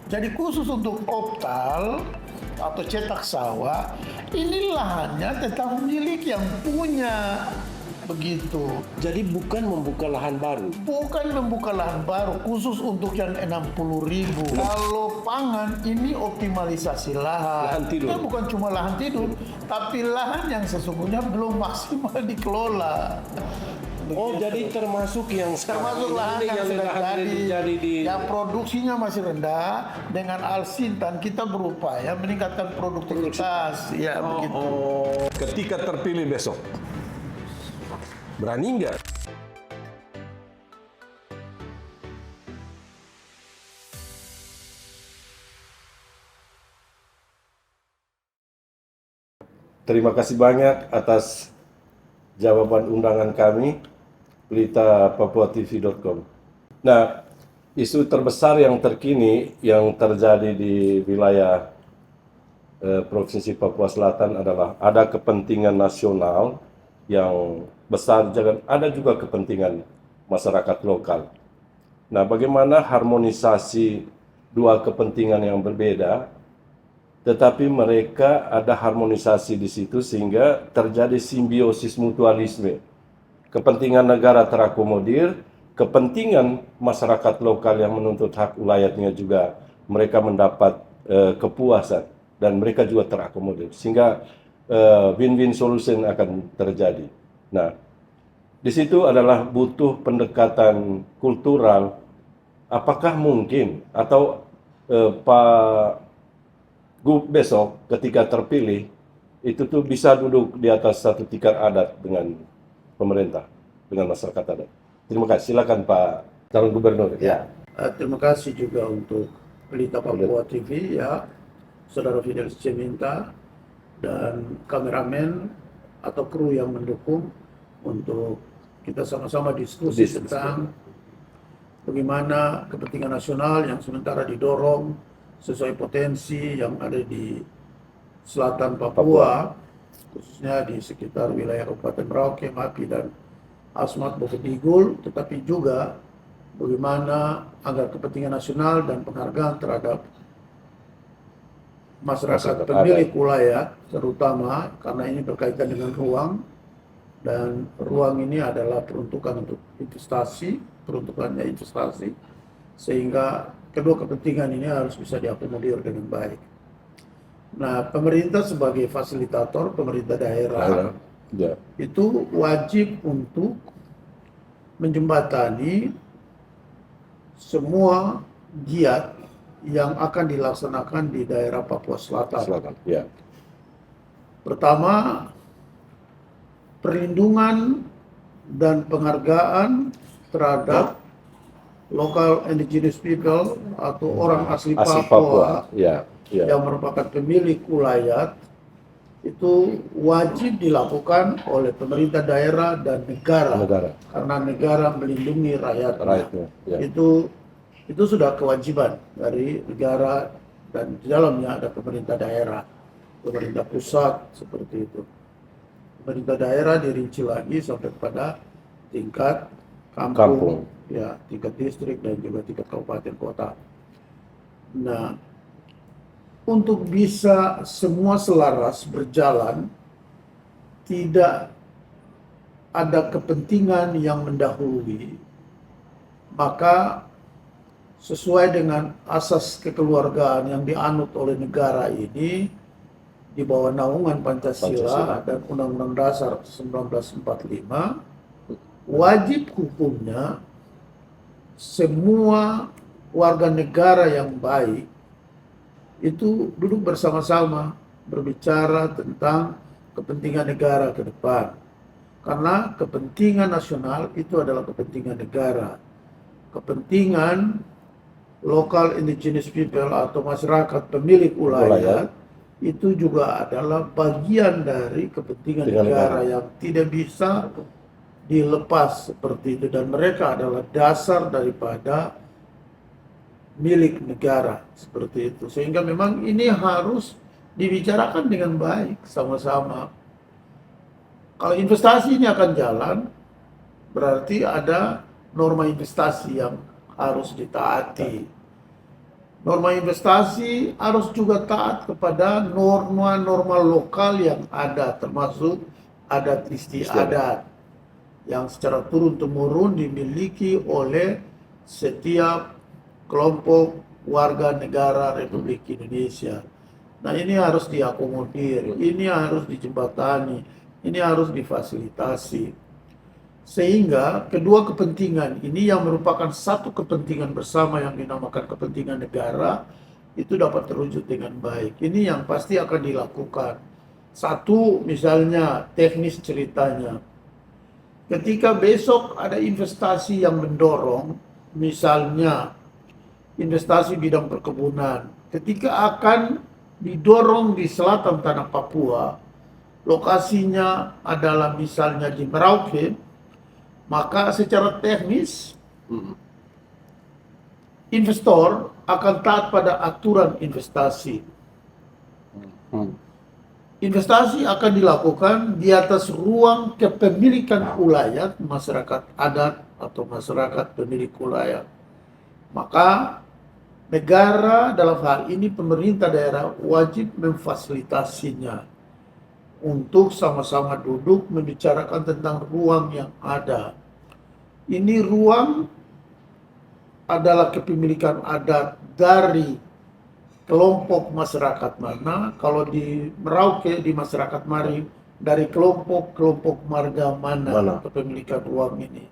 Jadi khusus untuk optal atau cetak sawah, ini lahannya tetap milik yang punya. Begitu. Jadi bukan membuka lahan baru. Bukan membuka lahan baru khusus untuk yang 60.000. Kalau pangan ini optimalisasi lahan. Lahan tidur. Kita bukan cuma lahan tidur, tapi lahan yang sesungguhnya belum maksimal dikelola. Oh, jadi termasuk yang Termasuk lahan yang sudah jadi, yang produksinya masih rendah. Dengan Alsintan kita berupaya meningkatkan produktivitas. Ya, begitu. Ketika terpilih besok, berani nggak? Terima kasih banyak atas jawaban undangan kami, beritapapuatv.com. Nah, isu terbesar yang terkini yang terjadi di wilayah Provinsi Papua Selatan adalah ada kepentingan nasional yang besar, jangan ada juga kepentingan masyarakat lokal. Nah, bagaimana harmonisasi dua kepentingan yang berbeda, tetapi mereka ada harmonisasi di situ sehingga terjadi simbiosis mutualisme. Kepentingan negara terakomodir, kepentingan masyarakat lokal yang menuntut hak ulayatnya juga mereka mendapat kepuasan dan mereka juga terakomodir sehingga win-win solution akan terjadi. Nah, di situ adalah butuh pendekatan kultural. Apakah mungkin atau Pak Gub besok ketika terpilih itu tuh bisa duduk di atas satu tikar adat dengan pemerintah, dengan masyarakat adat. Terima kasih. Silakan Pak calon gubernur. Ya, terima kasih juga untuk Pelita Papua TV ya, Saudara Fidel Ceminta dan kameramen atau kru yang mendukung untuk kita sama-sama diskusi tentang bagaimana kepentingan nasional yang sementara didorong sesuai potensi yang ada di selatan Papua, khususnya di sekitar wilayah Kabupaten Merauke, Mapi, dan Asmat Bokedigul, tetapi juga bagaimana agar kepentingan nasional dan penghargaan terhadap masyarakat pemilik wilayah, terutama karena ini berkaitan dengan ruang, dan ruang ini adalah peruntukan untuk investasi, peruntukannya investasi, sehingga kedua kepentingan ini harus bisa diakomodir dengan baik. Nah, pemerintah sebagai fasilitator, pemerintah daerah itu wajib untuk menjembatani semua giat yang akan dilaksanakan di daerah Papua Selatan. Pertama, perlindungan dan penghargaan terhadap local indigenous people atau orang asli Papua, yang merupakan pemilik wilayah itu wajib dilakukan oleh pemerintah daerah dan negara. Karena negara melindungi rakyatnya. Itu sudah kewajiban dari negara, dan di dalamnya ada pemerintah daerah, pemerintah pusat, seperti itu. Pemerintah daerah dirinci lagi sampai pada tingkat kampung. Ya, tingkat distrik dan juga tingkat kabupaten kota. Nah, untuk bisa semua selaras berjalan, tidak ada kepentingan yang mendahului, maka sesuai dengan asas kekeluargaan yang dianut oleh negara ini di bawah naungan Pancasila dan Undang-Undang Dasar 1945, wajib hukumnya semua warga negara yang baik itu duduk bersama-sama berbicara tentang kepentingan negara ke depan. Karena kepentingan nasional itu adalah kepentingan negara. Kepentingan local indigenous people atau masyarakat pemilik wilayah itu juga adalah bagian dari kepentingan negara yang tidak bisa dilepas seperti itu, dan mereka adalah dasar daripada milik negara seperti itu. Sehingga memang ini harus dibicarakan dengan baik sama-sama. Kalau investasi ini akan jalan, berarti ada norma investasi yang harus ditaati. Norma investasi harus juga taat kepada norma-norma lokal yang ada, termasuk adat istiadat yang secara turun-temurun dimiliki oleh setiap kelompok warga negara Republik Indonesia. Nah, ini harus diakomodir, ini harus dijembatani, ini harus difasilitasi. Sehingga kedua kepentingan ini yang merupakan satu kepentingan bersama yang dinamakan kepentingan negara itu dapat terwujud dengan baik. Ini yang pasti akan dilakukan. Satu, misalnya teknis ceritanya. Ketika besok ada investasi yang mendorong, misalnya investasi bidang perkebunan, ketika akan didorong di selatan tanah Papua, lokasinya adalah misalnya di Merauke, maka secara teknis investor akan taat pada aturan investasi. Investasi akan dilakukan di atas ruang kepemilikan ulayat masyarakat adat atau masyarakat pemilik ulayat. Maka negara dalam hal ini pemerintah daerah wajib memfasilitasinya untuk sama-sama duduk membicarakan tentang ruang yang ada. Ini ruang adalah kepemilikan adat dari kelompok masyarakat mana. Kalau di Merauke, di masyarakat Mari, dari kelompok marga mana kepemilikan ruang ini.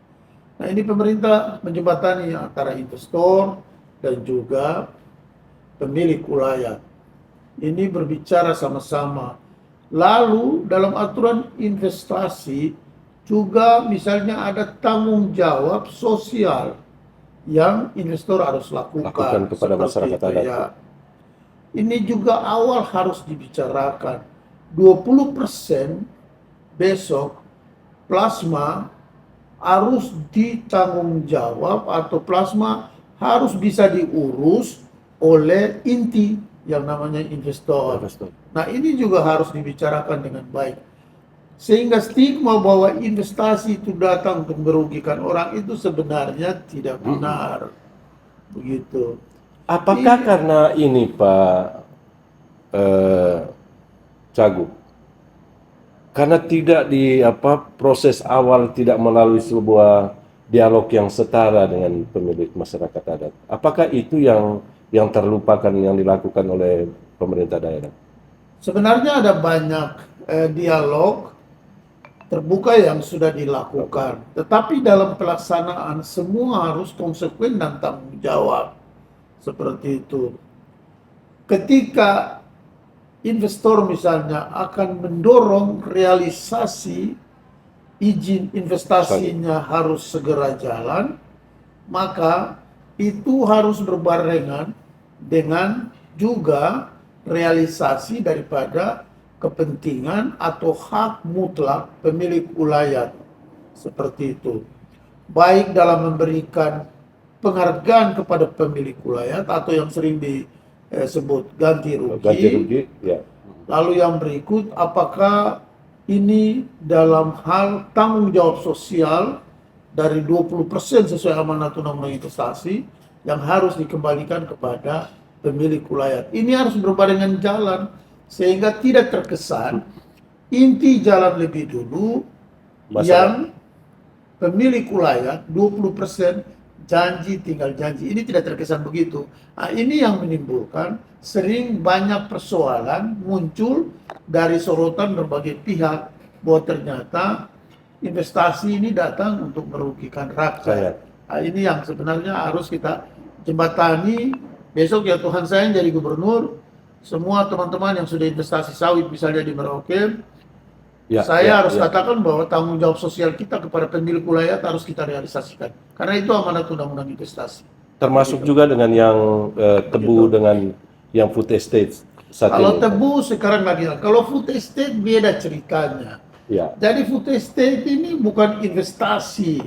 Nah, ini pemerintah menjembatani antara investor dan juga pemilik ulayat. Ini berbicara sama-sama. Lalu dalam aturan investasi juga misalnya ada tanggung jawab sosial yang investor harus lakukan kepada masyarakat adat. Ya. Ini juga awal harus dibicarakan. 20% besok plasma harus ditanggung jawab atau plasma harus bisa diurus oleh inti yang namanya investor. Nah, ini juga harus dibicarakan dengan baik. Sehingga stigma bahwa investasi itu datang untuk merugikan orang itu sebenarnya tidak benar. Begitu. Apakah karena ini Pak Cagup? Karena tidak di proses awal tidak melalui sebuah dialog yang setara dengan pemilik masyarakat adat. Apakah itu yang terlupakan yang dilakukan oleh pemerintah daerah? Sebenarnya ada banyak dialog terbuka yang sudah dilakukan, tetapi dalam pelaksanaan semua harus konsekuen dan tanggung jawab. Seperti itu. Ketika investor misalnya akan mendorong realisasi izin investasinya harus segera jalan, maka itu harus berbarengan dengan juga realisasi daripada kepentingan atau hak mutlak pemilik ulayat. Seperti itu. Baik dalam memberikan penghargaan kepada pemilik ulayat atau yang sering disebut ganti rugi. Ya. Lalu yang berikut, apakah ini dalam hal tanggung jawab sosial dari 20% sesuai amanat undang-undang investasi yang harus dikembalikan kepada pemilik ulayat. Ini harus berbarengan jalan sehingga tidak terkesan inti jalan lebih dulu yang pemilik ulayat 20% janji tinggal janji. Ini tidak terkesan begitu. Nah, ini yang menimbulkan sering banyak persoalan muncul dari sorotan berbagai pihak bahwa ternyata investasi ini datang untuk merugikan rakyat. Nah, ini yang sebenarnya harus kita jembatani. Besok ya Tuhan sayang jadi gubernur, semua teman-teman yang sudah investasi sawit misalnya di Merauke, saya harus katakan bahwa tanggung jawab sosial kita kepada pemilik ulayat harus kita realisasikan. Karena itu amanat undang-undang investasi. Termasuk juga dengan yang tebu dengan yang food estate saat kalau ini. Tebu sekarang lagi, kalau food estate beda ceritanya. Ya. Jadi food estate ini bukan investasi.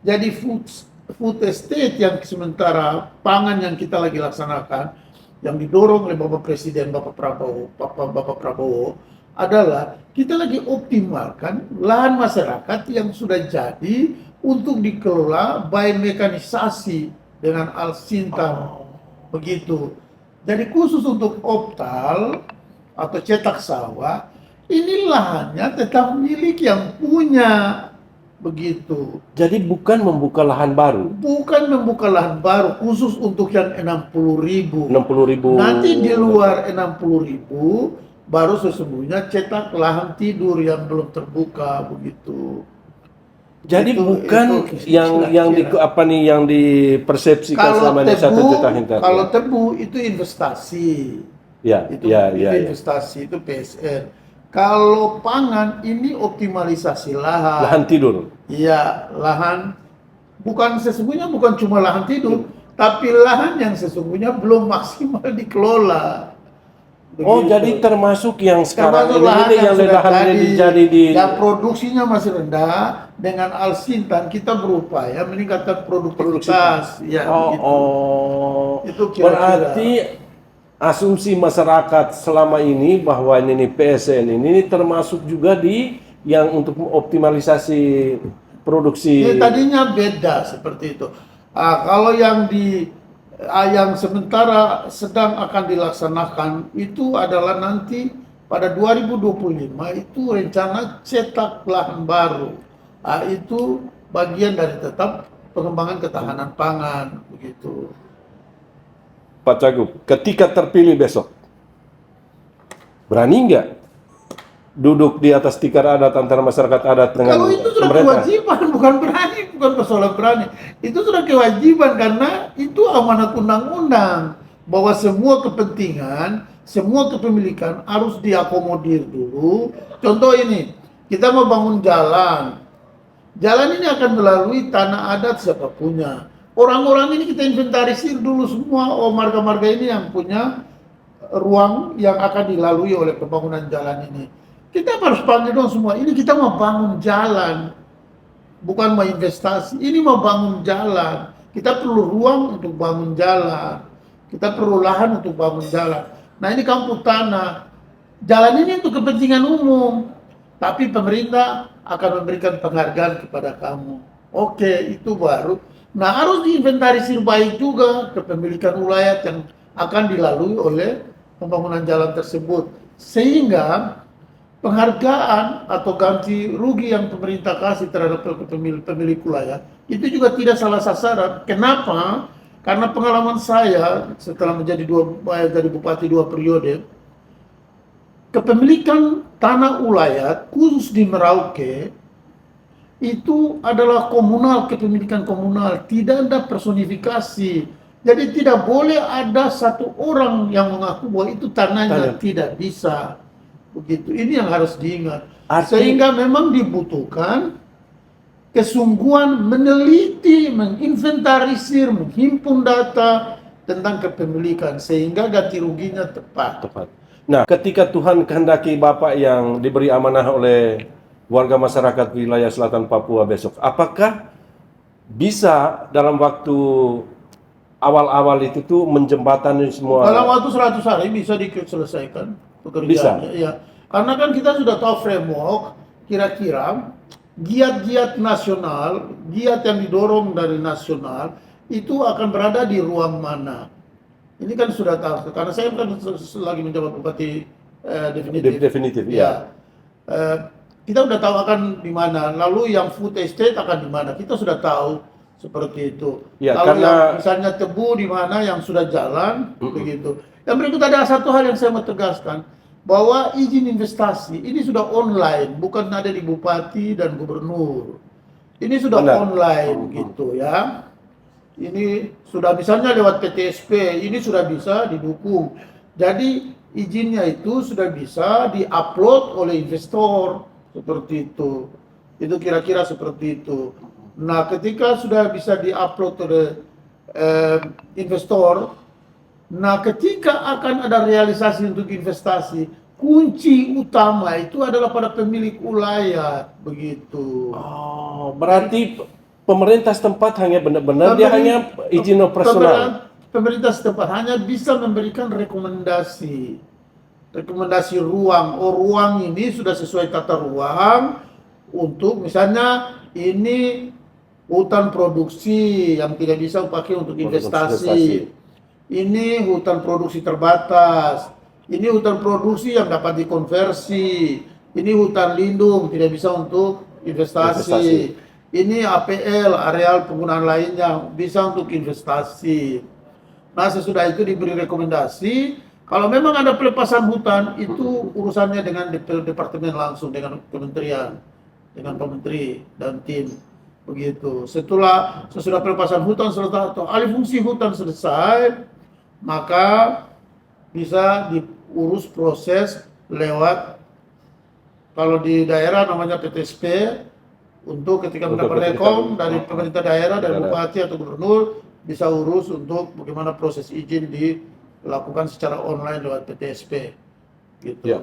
Jadi food estate yang sementara pangan yang kita lagi laksanakan, yang didorong oleh Bapak Presiden Bapak Prabowo adalah kita lagi optimalkan lahan masyarakat yang sudah jadi untuk dikelola by mekanisasi dengan alsintan begitu. Jadi khusus untuk optal atau cetak sawah, ini lahannya tetap milik yang punya, begitu. Jadi bukan membuka lahan baru. Bukan membuka lahan baru khusus untuk yang 60.000. 60.000. Nanti di luar 60.000 baru sesungguhnya cetak lahan tidur yang belum terbuka, begitu. Jadi bukan yang dipersepsikan selama ini 1 juta hektar. Kalau tebu itu investasi. Ya, Itu ya. investasi, itu PSN. Kalau pangan ini optimalisasi lahan. Lahan tidur. Iya, lahan sesungguhnya bukan cuma lahan tidur, tapi lahan yang sesungguhnya belum maksimal dikelola. Oh, Begitu. jadi termasuk yang sekarang Termasuk lahan ini yang sudah lahannya jadi di yang produksinya masih rendah. Dengan Alsintan kita berupaya meningkatkan produktivitas. Ya, begitu. Itu kira-kira. Berarti asumsi masyarakat selama ini bahwa ini PSN ini termasuk juga di yang untuk optimalisasi produksi. Tadinya beda seperti itu. Kalau yang sementara sedang akan dilaksanakan itu adalah nanti pada 2025 itu rencana cetak lahan baru. Itu bagian dari tetap pengembangan ketahanan pangan, begitu. Pak Cagup, ketika terpilih besok, berani nggak duduk di atas tikar adat antara masyarakat adat dengan Kalau itu sudah pemerintah? kewajiban, bukan berani, bukan persoalan berani. Itu sudah kewajiban karena itu amanat undang-undang bahwa semua kepentingan, semua kepemilikan harus diakomodir dulu. Contoh ini, kita mau bangun jalan. Jalan ini akan melalui tanah adat siapa punya. Orang-orang ini kita inventarisir dulu semua, marga-marga ini yang punya ruang yang akan dilalui oleh pembangunan jalan ini. Kita harus panggil dong semua, ini kita mau bangun jalan, bukan mau investasi, ini mau bangun jalan. Kita perlu ruang untuk bangun jalan, kita perlu lahan untuk bangun jalan. Nah ini kampung tanah, jalan ini untuk kepentingan umum, tapi pemerintah akan memberikan penghargaan kepada kamu. Oke, itu baru. Nah harus diinventarisir baik juga kepemilikan wilayah yang akan dilalui oleh pembangunan jalan tersebut. Sehingga penghargaan atau ganti rugi yang pemerintah kasih terhadap pemilik wilayah itu juga tidak salah sasaran. Kenapa? Karena pengalaman saya setelah menjadi jadi bupati 2 periode, kepemilikan tanah wilayah khusus di Merauke itu adalah komunal, kepemilikan komunal, tidak ada personifikasi. Jadi tidak boleh ada satu orang yang mengaku bahwa itu tanahnya, tidak bisa. Begitu. Ini yang harus diingat. Sehingga memang dibutuhkan kesungguhan meneliti, menginventarisir, menghimpun data tentang kepemilikan sehingga ganti ruginya tepat. Nah, ketika Tuhan kehendaki Bapak yang diberi amanah oleh warga masyarakat wilayah selatan Papua besok, apakah bisa dalam waktu awal-awal itu tuh menjembatani semua? Dalam waktu 100 hari bisa diselesaikan pekerjaannya. Ya. Karena kan kita sudah tahu framework, kira-kira giat-giat nasional, giat yang didorong dari nasional, itu akan berada di ruang mana. Ini kan sudah tahu, karena saya kan lagi menjabat bupati definitif. Ya. Kita sudah tahu akan di mana. Lalu yang food estate akan di mana. Kita sudah tahu seperti itu. Ya, lalu karena yang misalnya tebu di mana yang sudah jalan, begitu. Yang berikut ada satu hal yang saya mau tegaskan, bahwa izin investasi ini sudah online, bukan ada di bupati dan gubernur. Ini sudah online gitu ya. Ini sudah misalnya lewat PTSP, ini sudah bisa didukung. Jadi izinnya itu sudah bisa diupload oleh investor seperti itu. Itu kira-kira seperti itu. Nah, ketika sudah bisa diupload oleh investor, nah ketika akan ada realisasi untuk investasi, kunci utama itu adalah pada pemilik wilayah, begitu. Oh, berarti pemerintah setempat hanya benar-benar dia hanya izin operasional. Pemerintah setempat hanya bisa memberikan rekomendasi ruang. Oh, ruang ini sudah sesuai tata ruang untuk misalnya ini hutan produksi yang tidak bisa pakai untuk investasi. ini hutan produksi terbatas, ini hutan produksi yang dapat dikonversi, ini hutan lindung tidak bisa untuk investasi. Ini APL, areal penggunaan lainnya bisa untuk investasi. Nah, sesudah itu diberi rekomendasi, kalau memang ada pelepasan hutan, itu urusannya dengan departemen langsung, dengan kementerian, dengan pementeri dan tim. Begitu. Sesudah pelepasan hutan selesai atau alih fungsi hutan selesai, maka bisa diurus proses lewat, kalau di daerah namanya PTSP, untuk ketika mendapat rekom dari pemerintah daerah, dari bupati atau gubernur, bisa urus untuk bagaimana proses izin dilakukan secara online lewat PTSP. Gitu. Ya.